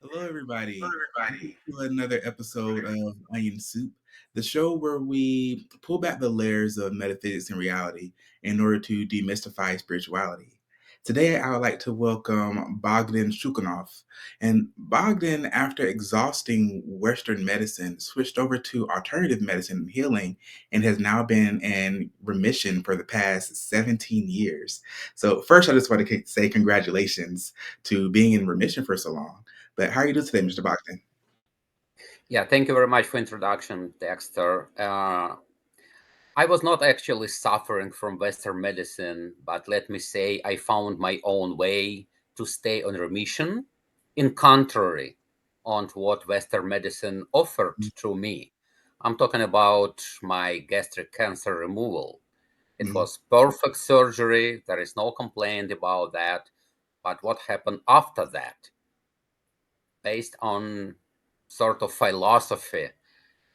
Hello, everybody. Welcome to another episode of Onion Soup, the show where we pull back the layers of metaphysics and reality in order to demystify spirituality. Today, I would like to welcome Bogdan Chugunov. And Bogdan, after exhausting Western medicine, switched over to alternative medicine and healing and has now been in remission for the past 17 years. So, first, I just want to say congratulations to being in remission for so long. But how are you doing today, Mr. Bogdan? Yeah, thank you very much for introduction, Dexter. I was not actually suffering from Western medicine, but let me say I found my own way to stay on remission, in contrary on to what Western medicine offered to me. I'm talking about my gastric cancer removal. It Mm-hmm. was perfect surgery. There is no complaint about that. But what happened after that, based on sort of philosophy,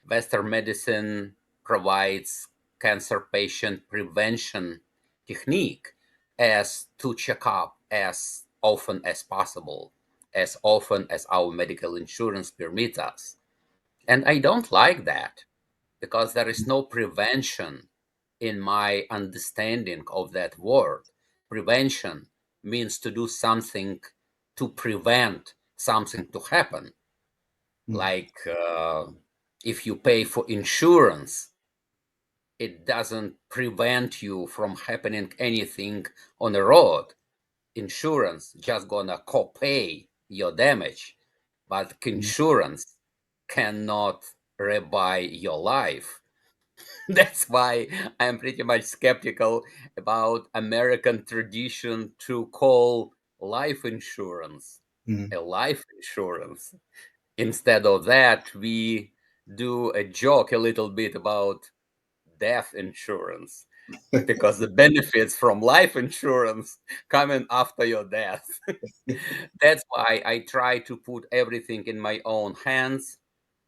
Western medicine provides cancer patient prevention technique as to check up as often as possible, as often as our medical insurance permits us. And I don't like that because there is no prevention in my understanding of that word. Prevention means to do something to prevent something to happen, like if you pay for insurance, it doesn't prevent you from happening anything on the road. Insurance just gonna co-pay your damage, but insurance cannot rebuy your life. That's why I'm pretty much skeptical about American tradition to call life insurance Mm-hmm. a life insurance. Instead of that, we do a joke a little bit about death insurance because the benefits from life insurance coming after your death. That's why I try to put everything in my own hands,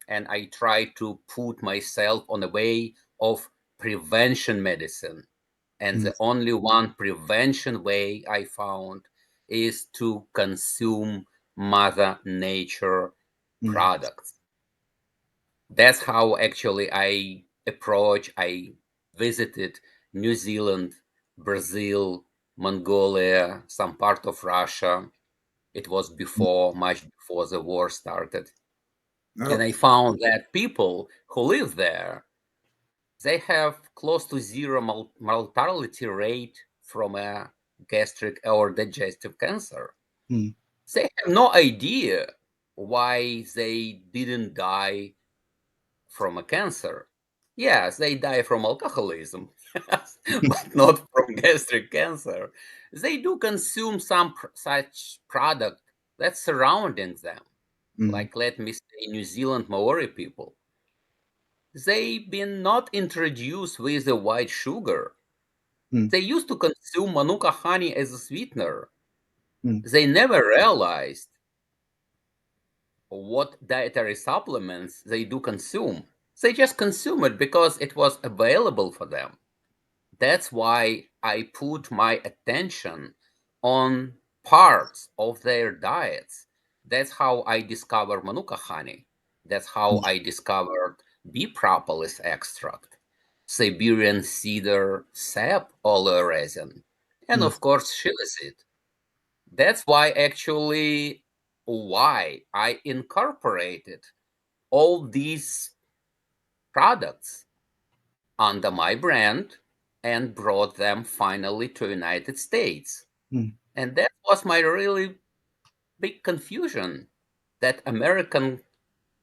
and I try to put myself on the way of prevention medicine. And the only one prevention way I found is to consume Mother Nature Mm-hmm. products. That's how actually I visited New Zealand, Brazil, Mongolia, some part of Russia. It was much before the war started. And Oh, I found that people who live there, they have close to zero mortality rate from a gastric or digestive cancer. mm, They have no idea why they didn't die from a cancer. Yes, they die from alcoholism, but not from gastric cancer. They do consume some such product that's surrounding them. mm, Like, let me say, New Zealand Maori people. They've been not introduced with the white sugar. mm, They used to consume manuka honey as a sweetener. mm, They never realized what dietary supplements they do consume. They just consume it because it was available for them. That's why I put my attention on parts of their diets. That's how I discovered manuka honey. That's how mm, I discovered bee propolis extract, Siberian cedar sap oil resin, and mm, of course chia seed. That's why I incorporated all these products under my brand and brought them finally to United States. mm. And that was my really big confusion that American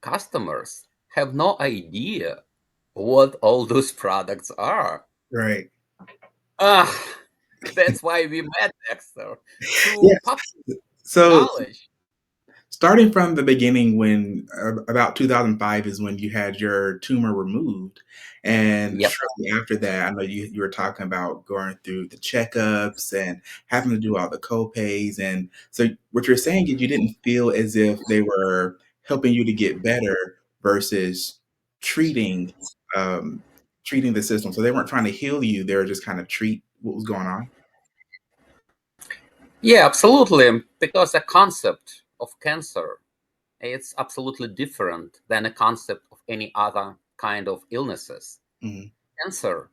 customers have no idea what all those products are. Right. Ah, that's why we met, Dexter, to Yes. pop So, knowledge. starting from the beginning when about 2005 is when you had your tumor removed, and Yep. shortly after that, I know you were talking about going through the checkups and having to do all the co-pays, and so what you're saying is you didn't feel as if they were helping you to get better versus treating, um, treating the system. So they weren't trying to heal you, they were just kinda treat what was going on? Yeah, absolutely. Because the concept of cancer, it's absolutely different than a concept of any other kind of illnesses. Mhm, Cancer,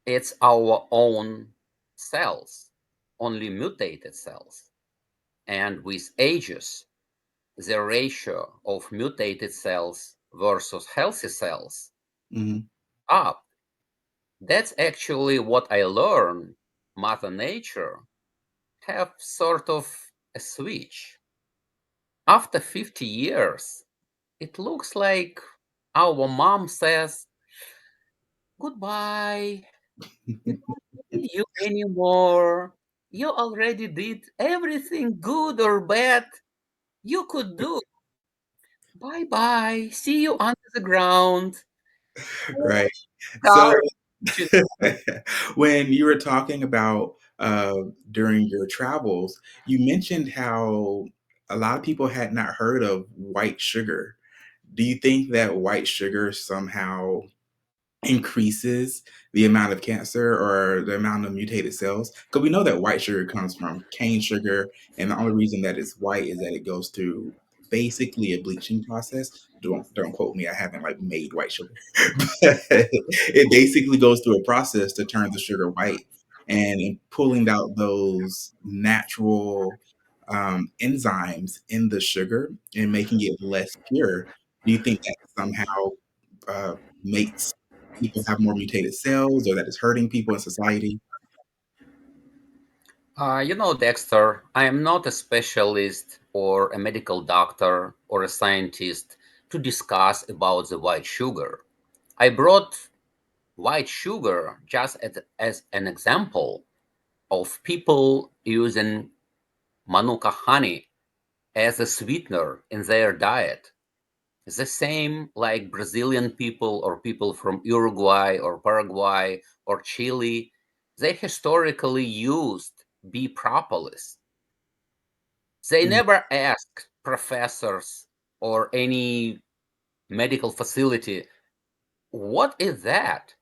it's our own cells, only mutated cells. And with ages, the ratio of mutated cells versus healthy cells mhm, up. That's actually what I learned. Mother Nature have sort of a switch. After 50 years, it looks like our mom says, goodbye, we don't need you anymore. You already did everything good or bad you could do. Bye bye. See you under the ground. right. So Garbage. when you were talking about, during your travels, you mentioned how a lot of people had not heard of white sugar. Do you think that white sugar somehow increases the amount of cancer or the amount of mutated cells? Because we know that white sugar comes from cane sugar, and the only reason that it's white is that it goes through basically a bleaching process. Don't quote me, I haven't, like, made white sugar. But it basically goes through a process to turn the sugar white, and in pulling out those natural, enzymes in the sugar and making it less pure, do you think that somehow, uh, makes people have more mutated cells or that it's hurting people in society? Dexter, I am not a specialist or a medical doctor or a scientist to discuss about the white sugar. I brought white sugar just as an example of people using manuka honey as a sweetener in their diet. The same like Brazilian people or people from Uruguay or Paraguay or Chile, they historically used bee propolis. They Mhm, never asked professors or any medical facility, what is that?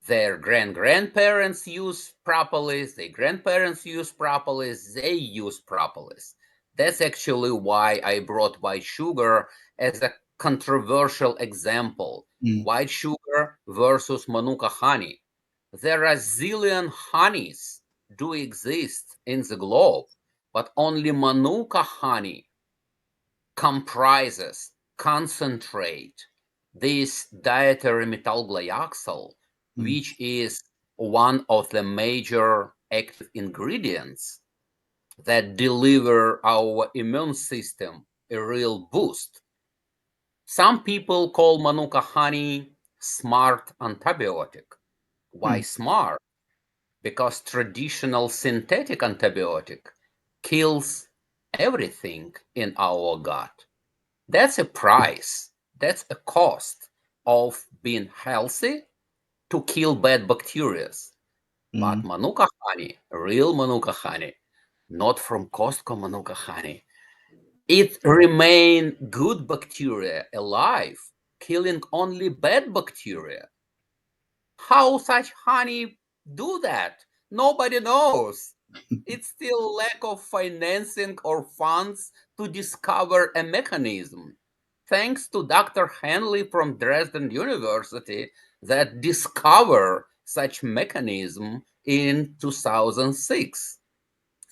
Their grandparents use propolis, their grandparents use propolis, they use propolis. That's actually why I brought white sugar as a controversial example. mhm, White sugar versus manuka honey. There are zillion honeys do exist in the globe, but only manuka honey comprises, concentrate this dietary metylglyoxal, mhm, which is one of the major active ingredients that deliver our immune system a real boost. Some people call manuka honey smart antibiotic. Why mhm, smart? Because traditional synthetic antibiotic kills everything in our gut. That's a price. That's a cost of being healthy to kill bad bacteria. But mhm, manuka honey, real manuka honey, not from Costco manuka honey, it remain good bacteria alive, killing only bad bacteria. How such honey do that? Nobody knows. It's still lack of financing or funds to discover a mechanism. Thanks to Dr. Henley from Dresden University that discovered such mechanism in 2006.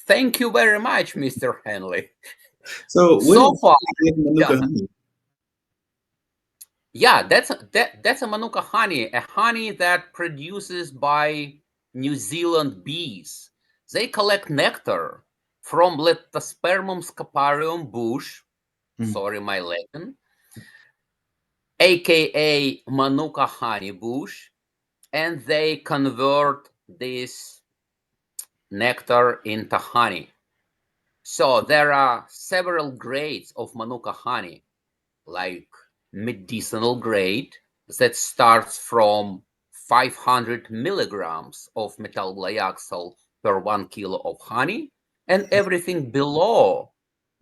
Thank you very much, Mr. Henley. So what So far, is yeah, Manuka honey? yeah, that's a manuka honey, a honey that produces by New Zealand bees. They collect nectar from Leptospermum scaparium bush, Mhm, sorry my Latin, aka manuka honey bush, and they convert this nectar into honey. So there are several grades of Manuka honey, like medicinal grade that starts from 500 milligrams of methyl glyoxal per 1 kilo of honey, and everything below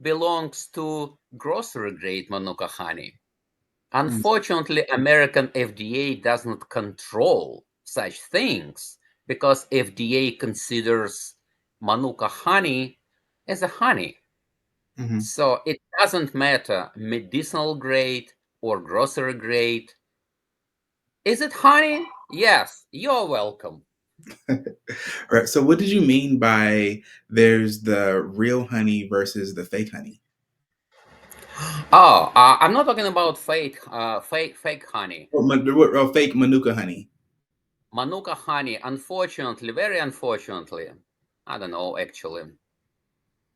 belongs to grocery grade Manuka honey. Mm, Unfortunately, American FDA doesn't control such things because FDA considers Manuka honey as a honey. mhm. So it doesn't matter medicinal grade or grocery grade. Is it honey? Yes, you're welcome. All right. So, what did you mean by there's the real honey versus the fake honey? Oh, I'm not talking about fake honey. Fake Manuka honey. Manuka honey, unfortunately, very unfortunately, I don't know actually,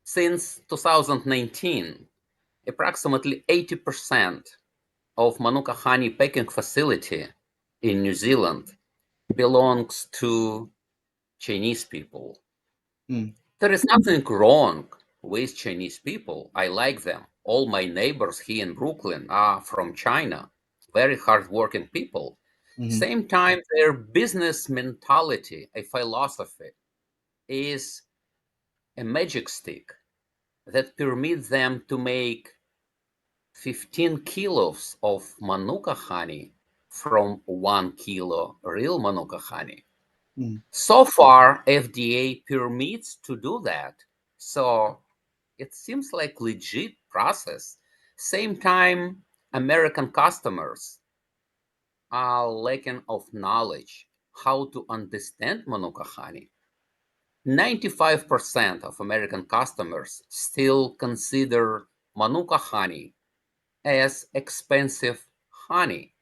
since 2019, approximately 80% of Manuka honey packing facility in New Zealand belongs to Chinese people. Mm, There is nothing wrong with Chinese people. I like them. All my neighbors here in Brooklyn are from China, very hardworking people. mhm, Same time, their business mentality, a philosophy, is a magic stick that permits them to make 15 kilos of Manuka honey from 1 kilo real Manuka honey. mm, So far, FDA permits to do that. So it seems like legit process. Same time, American customers are lacking of knowledge how to understand Manuka honey. 95% of American customers still consider Manuka honey as expensive honey.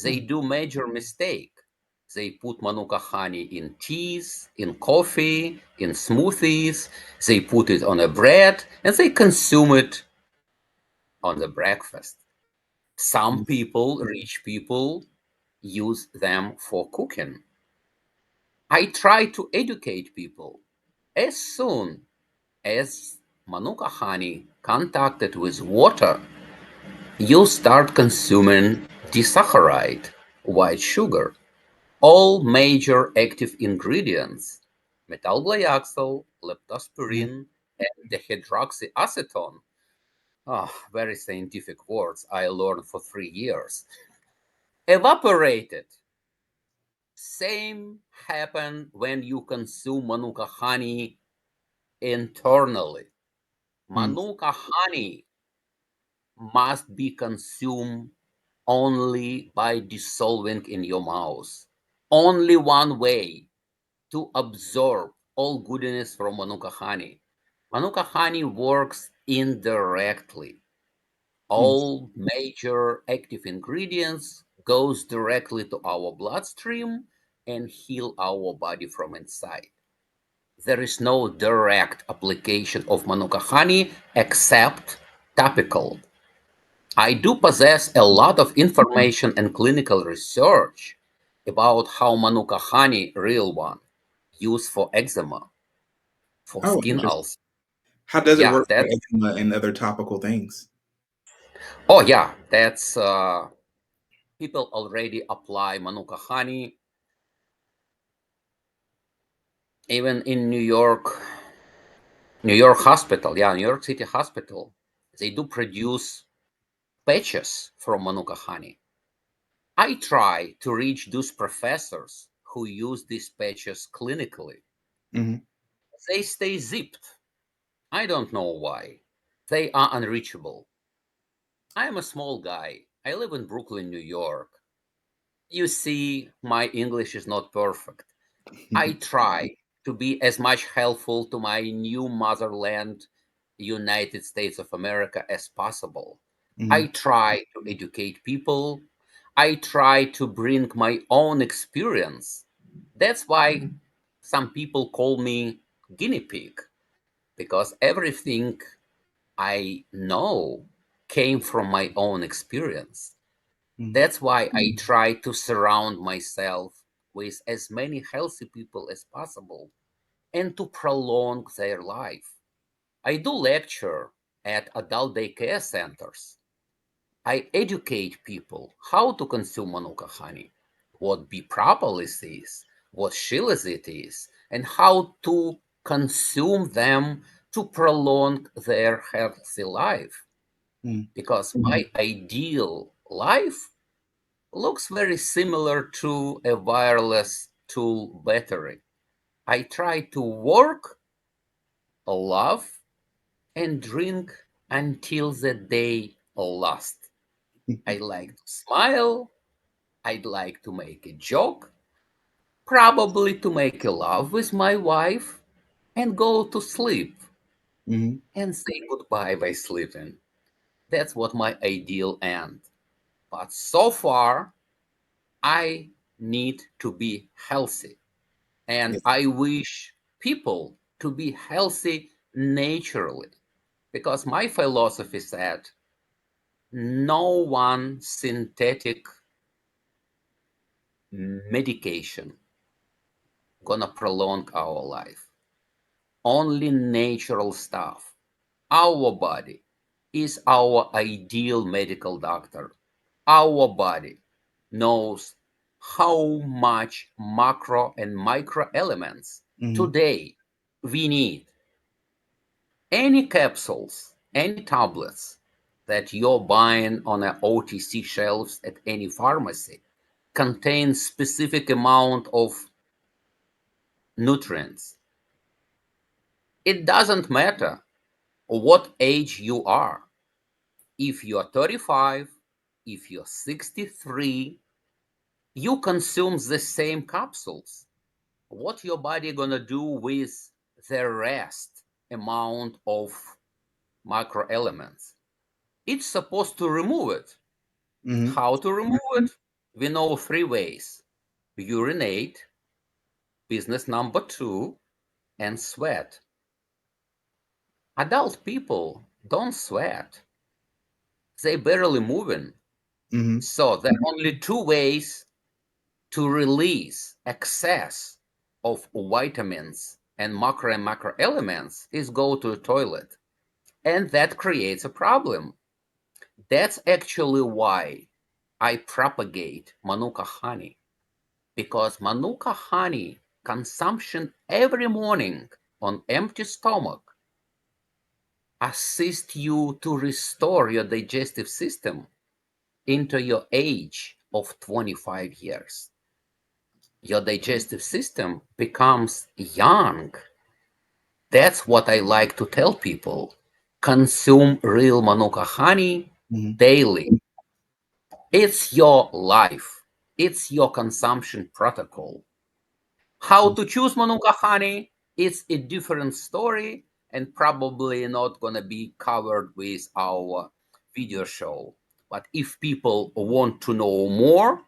They mm, do major mistake. They put Manuka honey in teas, in coffee, in smoothies. They put it on a bread and they consume it on the breakfast. Some mm, people, rich people, use them for cooking. I try to educate people. As soon as Manuka honey contacted with water, you start consuming disaccharide, white sugar, all major active ingredients, methylglyoxal, mhm, leptospirin, and dehydroxyacetone. Ah, very scientific words I learned for 3 years. Evaporated. Same happen when you consume Manuka honey internally. mm, Manuka honey must be consumed only by dissolving in your mouth. Only one way to absorb all goodness from Manuka honey. Manuka honey works indirectly. mm, All major active ingredients goes directly to our bloodstream and heal our body from inside. There is no direct application of Manuka honey except topical. I do possess a lot of mm. information and clinical research about how Manuka honey, real one, used for eczema, for Oh, skin interesting. ulcer. How does it Yeah, work for that's eczema and other topical things? oh yeah, that's people already apply Manuka honey even in New York hospital, yeah, New York City hospital. They do produce patches from Manuka honey. I try to reach those professors who use these patches clinically. Mhm, They stay zipped. I don't know why. They are unreachable. I am a small guy. I live in Brooklyn, New York. You see, my English is not perfect. I try to be as much helpful to my new motherland, United States of America, as possible. I mhm, try to educate people. I try to bring my own experience. That's why some people call me guinea pig, because everything I know came from my own experience. mhm, That's why I try to surround myself with as many healthy people as possible and to prolong their life. I do lecture at adult daycare centers. I educate people how to consume manuka honey, what bee propolis is, what shilajit is, and how to consume them to prolong their healthy life. Mm, Because my ideal life looks very similar to a wireless tool battery. I try to work, love, and drink until the day lasts. I like to smile. I'd like to make a joke, probably to make a love with my wife, and go to sleep mhm, and say goodbye by sleeping. That's what my ideal end. But so far, I need to be healthy. And yes. I wish people to be healthy naturally. Because my philosophy said no one synthetic medication gonna prolong our life. Only natural stuff. Our body is our ideal medical doctor. Our body knows how much macro and micro elements Mhm, today we need. Any capsules, any tablets that you're buying on a OTC shelves at any pharmacy contain specific amount of nutrients. It doesn't matter what age you are. If you're 35, if you're 63, you consume the same capsules. What your body gonna do with the rest amount of microelements? It's supposed to remove it. mhm, How to remove it? We know three ways: urinate, business number two, and sweat. Adult people don't sweat. They barely moving. mhm, So there are only two ways to release excess of vitamins and macro elements is go to the toilet. And that creates a problem. That's actually why I propagate Manuka honey. Because Manuka honey consumption every morning on empty stomach assists you to restore your digestive system into your age of 25 years. Your digestive system becomes young. That's what I like to tell people. Consume real Manuka honey mhm, daily. It's your life. It's your consumption protocol. How mhm. to choose Manuka honey? It's a different story and probably not gonna be covered with our video show. But if people want to know more,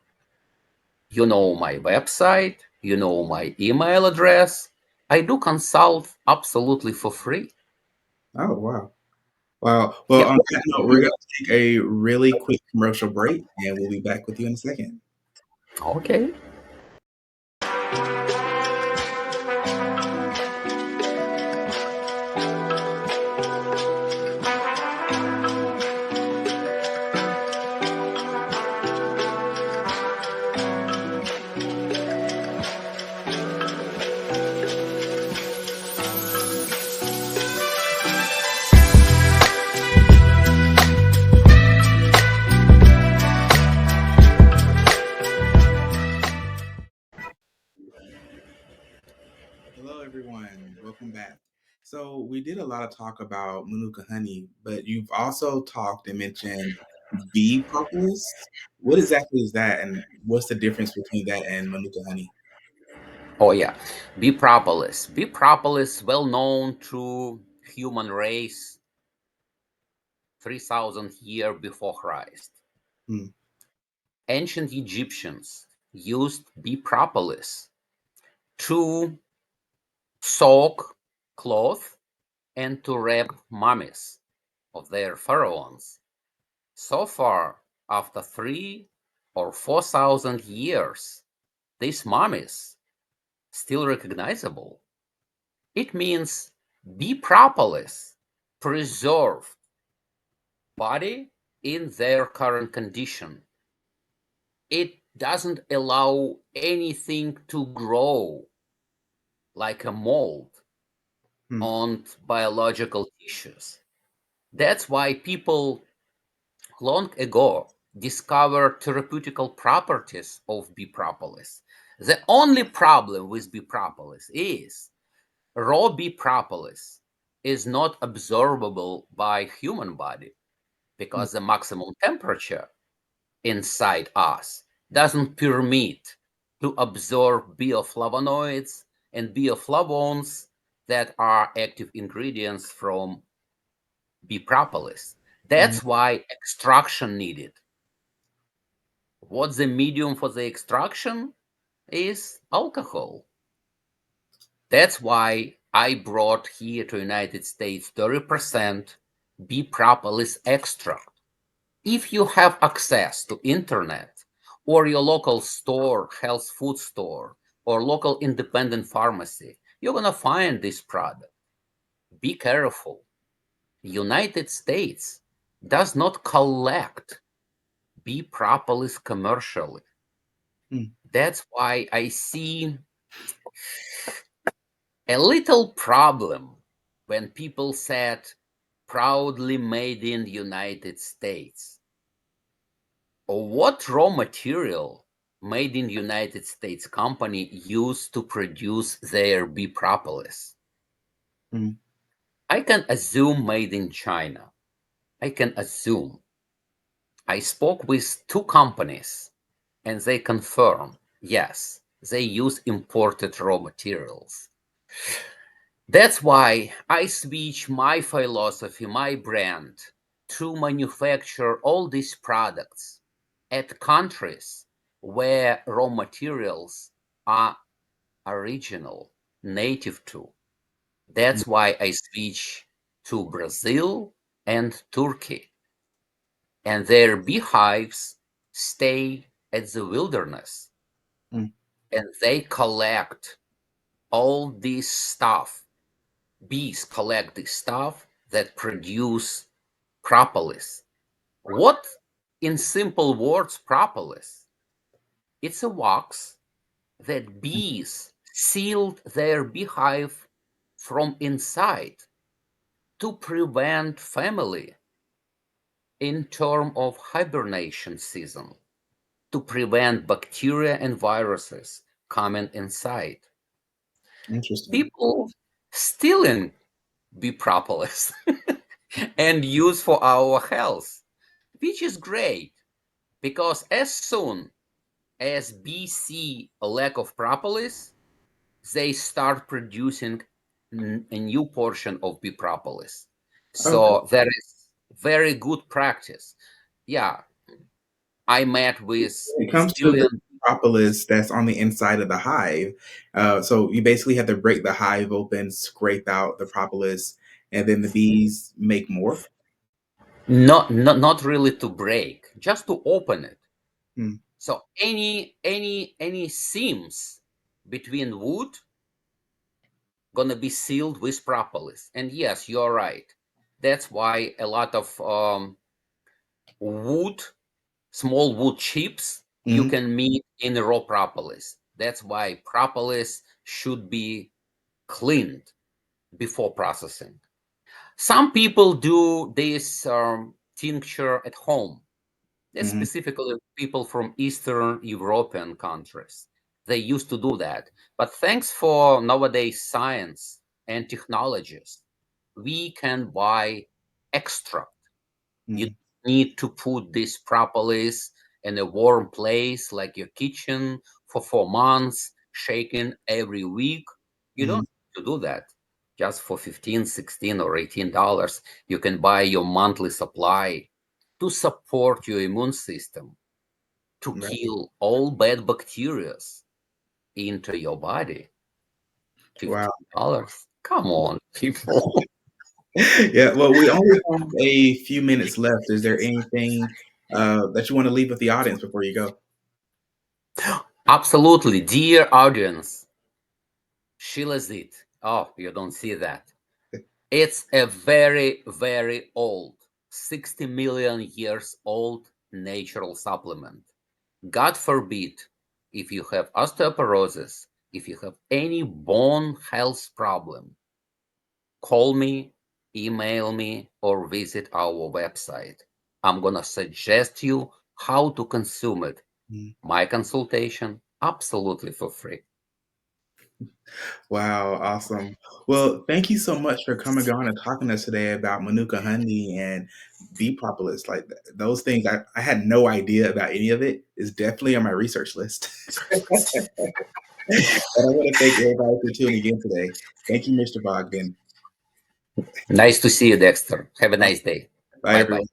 you know my website, you know my email address. I do consult absolutely for free. Oh, wow. Wow. Well, Yep. on that note, we're gonna take a really quick commercial break, and we'll be back with you in a second. Okay. Hello, everyone. Welcome back. So we did a lot of talk about Manuka honey, but you've also talked and mentioned bee propolis. What exactly is that, and what's the difference between that and Manuka honey? Oh yeah. Bee propolis. Bee propolis, well known to human race 3,000 years before Christ. Mm, Ancient Egyptians used bee propolis to soak cloth and to wrap mummies of their pharaohs. So far, after 3 or 4,000 years, these mummies still recognizable. It means bee propolis. preserve body in their current condition. It doesn't allow anything to grow like a mold Mm, on biological tissues. That's why people long ago discovered therapeutical properties of bee propolis. The only problem with bee propolis is raw bee propolis is not absorbable by human body mm, because the maximum temperature inside us doesn't permit to absorb bioflavonoids and bioflavones that are active ingredients from bee propolis. mm, That's why extraction needed. What's the medium for the extraction is alcohol. That's why I brought here to United States 30% bee propolis extract. If you have access to internet or your local store, health food store, or local independent pharmacy, you're gonna find this product. Be careful. United States does not collect bee propolis commercially. mm, That's why I see a little problem when people said proudly made in the United States. What raw material made in the United States company used to produce their bee propolis? mm. I can assume made in China. I can assume. I spoke with two companies and they confirm, yes, they use imported raw materials. That's why I switch my philosophy, my brand, to manufacture all these products at countries where raw materials are original, native to. Mm, That's why I switch to Brazil and Turkey. And their beehives stay at the wilderness mm, and they collect all this stuff. Bees collect the stuff that produce propolis. What, in simple words, propolis? It's a wax that mm. bees sealed their beehive from inside to prevent family in term of hibernation season, to prevent bacteria and viruses coming inside. Interesting. People stealing bee propolis and use for our health, which is great because as soon as bees see a lack of propolis, they start producing a new portion of bee propolis. Okay. So that is very good practice. Yeah, I met with When it comes to the Brazilian. propolis that's on the inside of the hive, so you basically have to break the hive open, scrape out the propolis, and then the bees make more. Not really to break, just to open it. Mm, So any seams between wood gonna be sealed with propolis. And yes, you're right. That's why a lot of wood, small wood chips, you mm, can meet in raw propolis. That's why propolis should be cleaned before processing. Some people do this tincture at home. That's mhm, specifically people from Eastern European countries. They used to do that. But thanks for nowadays science and technologies, we can buy extra. You mhm, need to put this propolis in a warm place like your kitchen for 4 months, shaking every week. You don't mhm. need to do that. Just for 15, 16, or $18, you can buy your monthly supply to support your immune system, to Right. kill all bad bacteria into your body. Wow. $15. Come on, people. Yeah. Well, we only have a few minutes left. Is there anything that you want to leave with the audience before you go? Absolutely. Dear audience, Shilazit. Oh, you don't see that. It's a very, very old, 60 million years old natural supplement. God forbid, if you have osteoporosis, if you have any bone health problem, call me, email me, or visit our website. I'm going to suggest you how to consume it. Mm. My consultation, absolutely for free. Wow, awesome. Well, thank you so much for coming on and talking to us today about Manuka honey and bee propolis. Like those things, I had no idea about any of it. It's definitely on my research list. But I want to thank everybody for tuning in today. Thank you, Mr. Bogdan. Nice to see you, Dexter. Have a nice day. Bye, Bye bye. everyone.